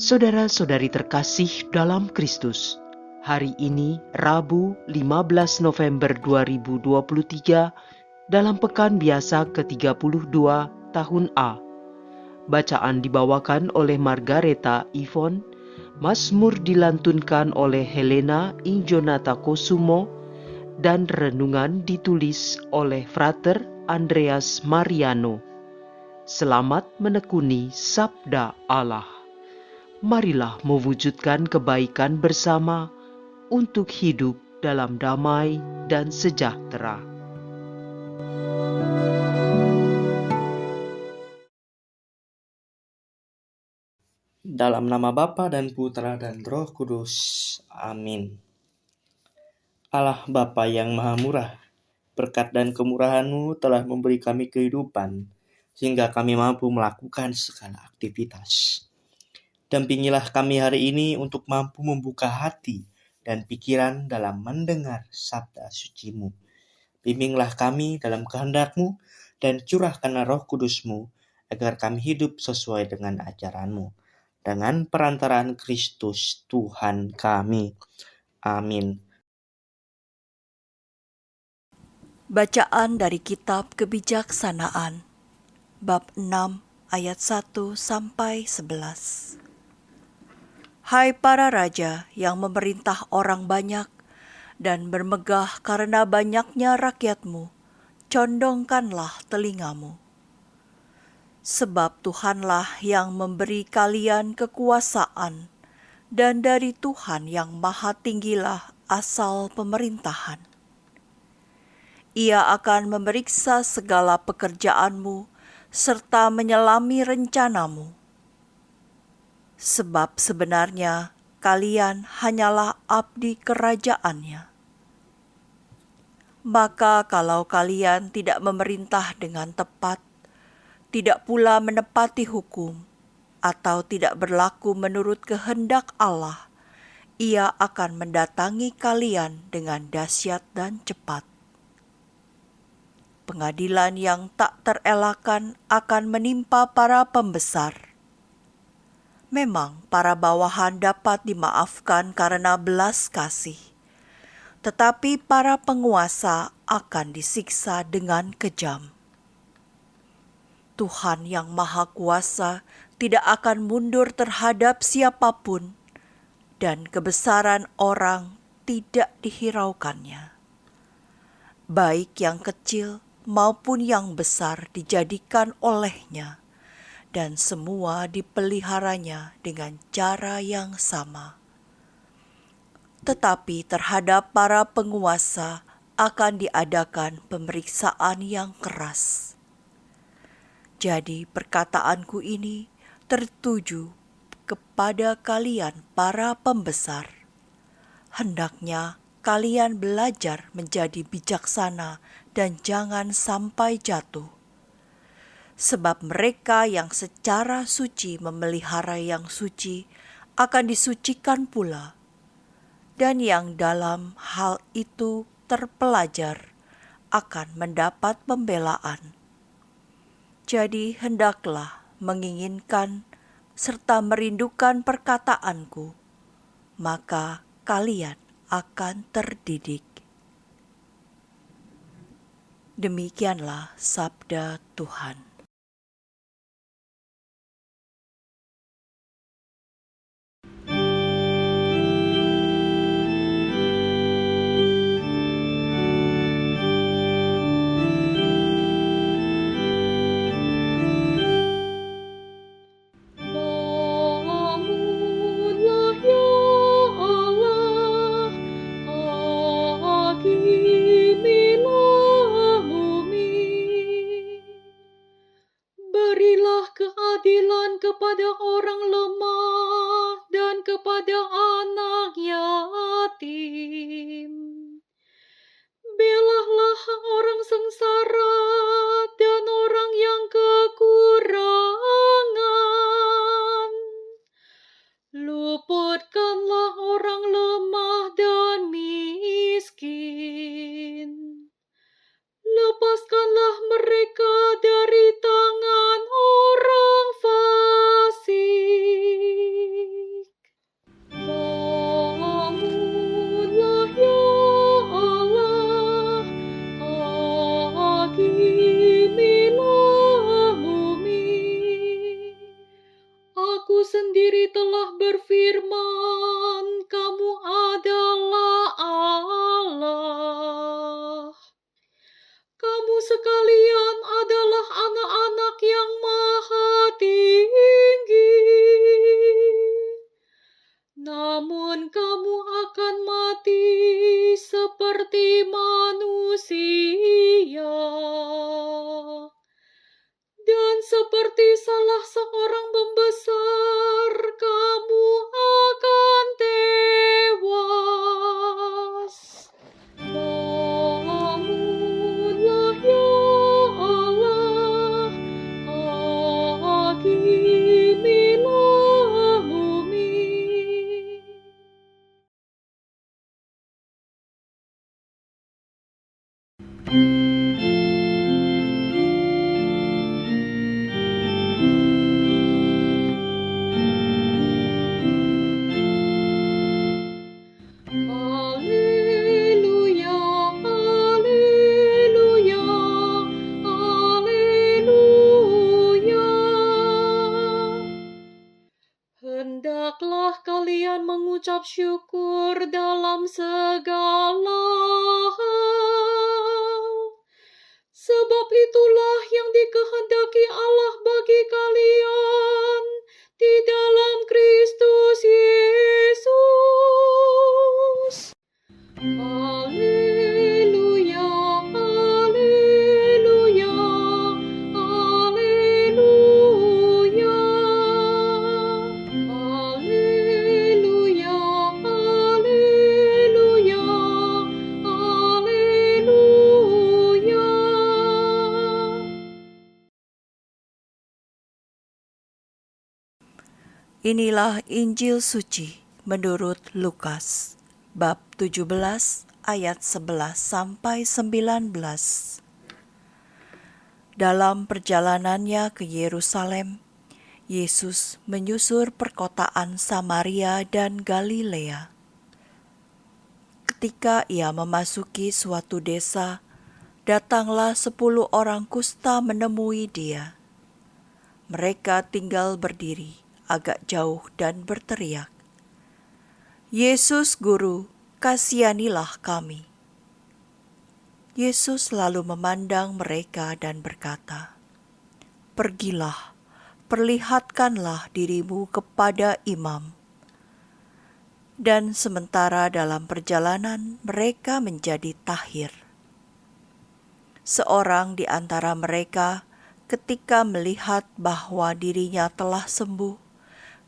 Saudara-saudari terkasih dalam Kristus, hari ini Rabu 15 November 2023 dalam pekan biasa ke-32 tahun A. Bacaan dibawakan oleh Margareta Ivon, Mazmur dilantunkan oleh Helena Injonata Kosumo, dan renungan ditulis oleh Frater Andreas Mariano. Selamat menekuni Sabda Allah. Marilah mewujudkan kebaikan bersama untuk hidup dalam damai dan sejahtera. Dalam nama Bapa dan Putra dan Roh Kudus. Amin. Allah Bapa yang Maha Murah, berkat dan kemurahan-Mu telah memberi kami kehidupan, sehingga kami mampu melakukan segala aktivitas. Dampingilah kami hari ini untuk mampu membuka hati dan pikiran dalam mendengar sabda suci-Mu. Bimbinglah kami dalam kehendak-Mu dan curahkanlah Roh Kudus-Mu agar kami hidup sesuai dengan ajaran-Mu. Dengan perantaraan Kristus Tuhan kami. Amin. Bacaan dari Kitab Kebijaksanaan, bab 6 ayat 1 sampai 11. Hai para raja yang memerintah orang banyak dan bermegah karena banyaknya rakyatmu, condongkanlah telingamu. Sebab Tuhanlah yang memberi kalian kekuasaan, dan dari Tuhan yang maha tinggilah asal pemerintahan. Ia akan memeriksa segala pekerjaanmu serta menyelami rencanamu. Sebab sebenarnya kalian hanyalah abdi kerajaannya. Maka kalau kalian tidak memerintah dengan tepat, tidak pula menepati hukum, atau tidak berlaku menurut kehendak Allah, Ia akan mendatangi kalian dengan dahsyat dan cepat. Pengadilan yang tak terelakkan akan menimpa para pembesar. Memang para bawahan dapat dimaafkan karena belas kasih, tetapi para penguasa akan disiksa dengan kejam. Tuhan yang Maha Kuasa tidak akan mundur terhadap siapapun, dan kebesaran orang tidak dihiraukannya. Baik yang kecil maupun yang besar dijadikan olehnya, dan semua dipeliharanya dengan cara yang sama. Tetapi terhadap para penguasa akan diadakan pemeriksaan yang keras. Jadi perkataanku ini tertuju kepada kalian para pembesar. Hendaknya kalian belajar menjadi bijaksana dan jangan sampai jatuh. Sebab mereka yang secara suci memelihara yang suci akan disucikan pula, dan yang dalam hal itu terpelajar akan mendapat pembelaan. Jadi hendaklah menginginkan serta merindukan perkataanku, maka kalian akan terdidik. Demikianlah sabda Tuhan. Keadilan kepada orang lemah dan kepada anak yatim. Belahlah orang sengsara dan orang yang kekurangan. Luputkanlah orang lemah dan miskin. Lepaskanlah mereka dari tangan orang fasik. sekalian adalah anak-anak yang maha tinggi. Namun kamu akan mati seperti manusia. Dan seperti salah seorang pembesar, kamu akan tewas. Bangunlah ya Allah, hakimilah bumi. Haleluya, haleluya, haleluya. Hendaklah kalian mengucap syukur dalam segala hal, sebab itulah yang dikehendaki Allah bagi kalian di dalam Kristus Yesus. Haleluya, haleluya, haleluya. Haleluya, haleluya, haleluya. Inilah Injil suci menurut Lukas, bab 17 ayat 11 sampai 19. Dalam perjalanannya ke Yerusalem, Yesus menyusur perkotaan Samaria dan Galilea. Ketika ia memasuki suatu desa, datanglah 10 orang kusta menemui dia. Mereka tinggal berdiri agak jauh dan berteriak, "Yesus Guru, kasihanilah kami." Yesus lalu memandang mereka dan berkata, "Pergilah, perlihatkanlah dirimu kepada imam." Dan sementara dalam perjalanan mereka menjadi tahir. Seorang di antara mereka ketika melihat bahwa dirinya telah sembuh,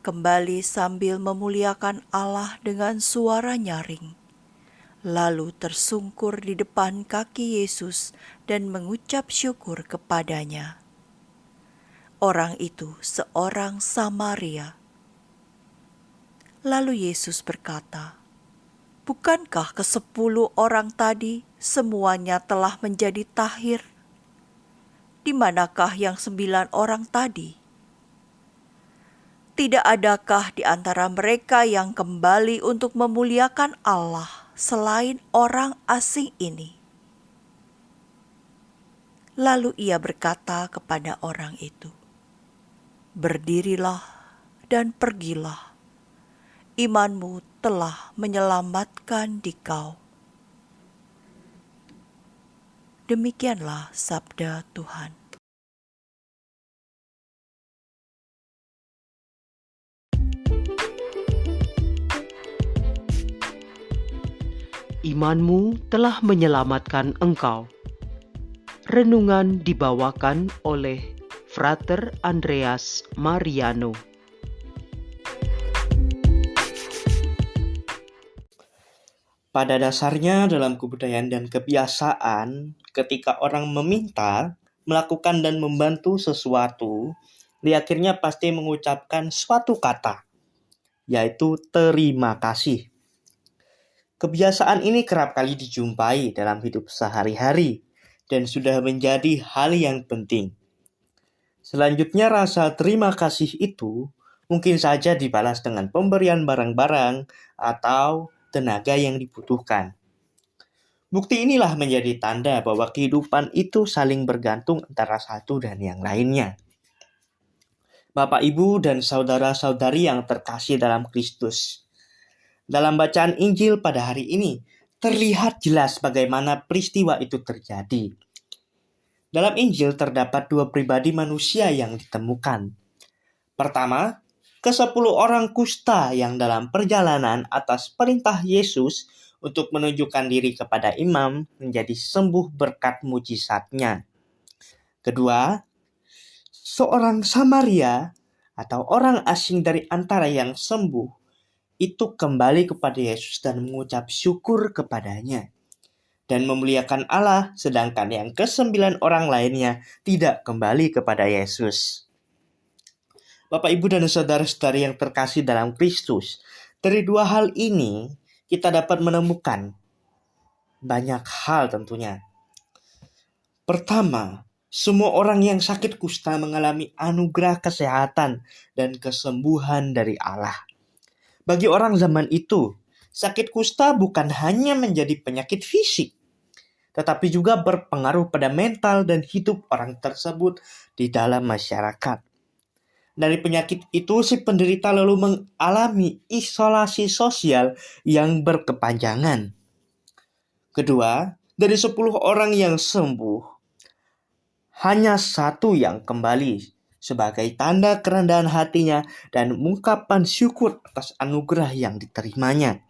kembali sambil memuliakan Allah dengan suara nyaring, lalu tersungkur di depan kaki Yesus dan mengucap syukur kepadanya. Orang itu seorang Samaria. Lalu Yesus berkata, "Bukankah ke-10 orang tadi semuanya telah menjadi tahir? Di manakah yang 9 orang tadi? Tidak adakah di antara mereka yang kembali untuk memuliakan Allah selain orang asing ini?" Lalu ia berkata kepada orang itu, "Berdirilah dan pergilah. Imanmu telah menyelamatkan dikau." Demikianlah sabda Tuhan. Imanmu telah menyelamatkan engkau. Renungan dibawakan oleh Frater Andreas Mariano. Pada dasarnya dalam kebudayaan dan kebiasaan, ketika orang meminta, melakukan dan membantu sesuatu, di akhirnya pasti mengucapkan suatu kata, yaitu terima kasih. Kebiasaan ini kerap kali dijumpai dalam hidup sehari-hari dan sudah menjadi hal yang penting. Selanjutnya, rasa terima kasih itu mungkin saja dibalas dengan pemberian barang-barang atau tenaga yang dibutuhkan. Bukti inilah menjadi tanda bahwa kehidupan itu saling bergantung antara satu dan yang lainnya. Bapak, Ibu, dan saudara-saudari yang terkasih dalam Kristus, dalam bacaan Injil pada hari ini, terlihat jelas bagaimana peristiwa itu terjadi. Dalam Injil terdapat 2 pribadi manusia yang ditemukan. Pertama, ke-10 orang kusta yang dalam perjalanan atas perintah Yesus untuk menunjukkan diri kepada imam menjadi sembuh berkat mujizatnya. Kedua, seorang Samaria atau orang asing dari antara yang sembuh itu kembali kepada Yesus dan mengucap syukur kepadanya dan memuliakan Allah, sedangkan yang ke-9 orang lainnya tidak kembali kepada Yesus. Bapak, Ibu, dan saudara-saudari yang terkasih dalam Kristus, dari 2 hal ini kita dapat menemukan banyak hal tentunya. Pertama, semua orang yang sakit kusta mengalami anugerah kesehatan dan kesembuhan dari Allah. Bagi orang zaman itu, sakit kusta bukan hanya menjadi penyakit fisik, tetapi juga berpengaruh pada mental dan hidup orang tersebut di dalam masyarakat. Dari penyakit itu, si penderita lalu mengalami isolasi sosial yang berkepanjangan. Kedua, dari 10 orang yang sembuh, hanya 1 yang kembali sebagai tanda kerendahan hatinya dan ungkapan syukur atas anugerah yang diterimanya.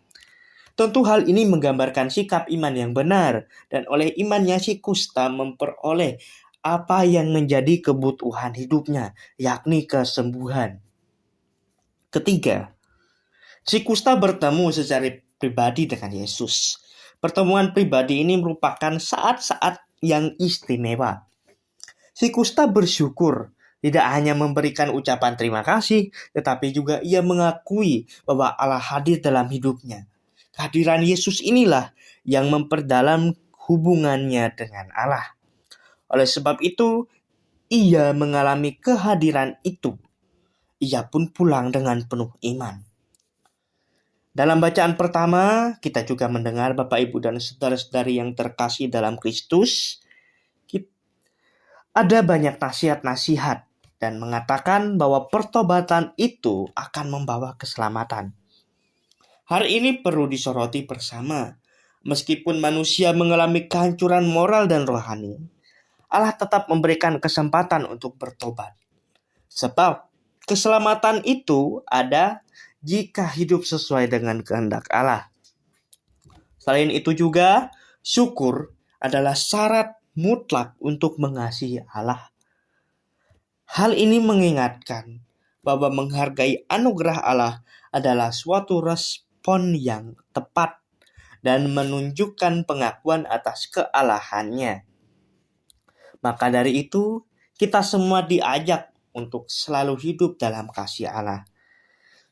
Tentu hal ini menggambarkan sikap iman yang benar, dan oleh imannya si kusta memperoleh apa yang menjadi kebutuhan hidupnya, yakni kesembuhan. Ketiga, si kusta bertemu secara pribadi dengan Yesus. Pertemuan pribadi ini merupakan saat-saat yang istimewa. Si kusta bersyukur, tidak hanya memberikan ucapan terima kasih, tetapi juga ia mengakui bahwa Allah hadir dalam hidupnya. Kehadiran Yesus inilah yang memperdalam hubungannya dengan Allah. Oleh sebab itu, ia mengalami kehadiran itu. Ia pun pulang dengan penuh iman. Dalam bacaan pertama, kita juga mendengar Bapak, Ibu, dan saudara-saudari yang terkasih dalam Kristus, ada banyak nasihat-nasihat dan mengatakan bahwa pertobatan itu akan membawa keselamatan. Hal ini perlu disoroti bersama. Meskipun manusia mengalami kehancuran moral dan rohani, Allah tetap memberikan kesempatan untuk bertobat. Sebab keselamatan itu ada jika hidup sesuai dengan kehendak Allah. Selain itu juga, syukur adalah syarat mutlak untuk mengasihi Allah. Hal ini mengingatkan bahwa menghargai anugerah Allah adalah suatu respon yang tepat dan menunjukkan pengakuan atas kealahannya. Maka dari itu, kita semua diajak untuk selalu hidup dalam kasih Allah.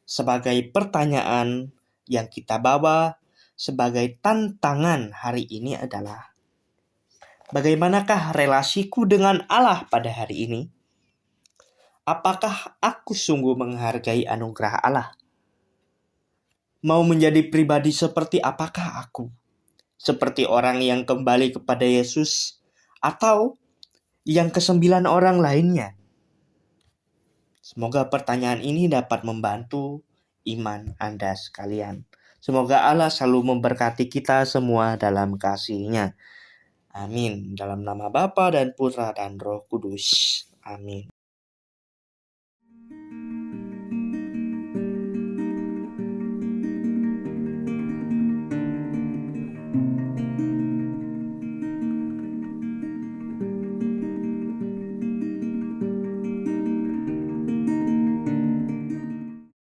Sebagai pertanyaan yang kita bawa sebagai tantangan hari ini adalah, bagaimanakah relasiku dengan Allah pada hari ini? Apakah aku sungguh menghargai anugerah Allah? Mau menjadi pribadi seperti apakah aku? Seperti orang yang kembali kepada Yesus atau yang ke-9 orang lainnya? Semoga pertanyaan ini dapat membantu iman Anda sekalian. Semoga Allah selalu memberkati kita semua dalam kasih-Nya. Amin. Dalam nama Bapa dan Putra dan Roh Kudus. Amin.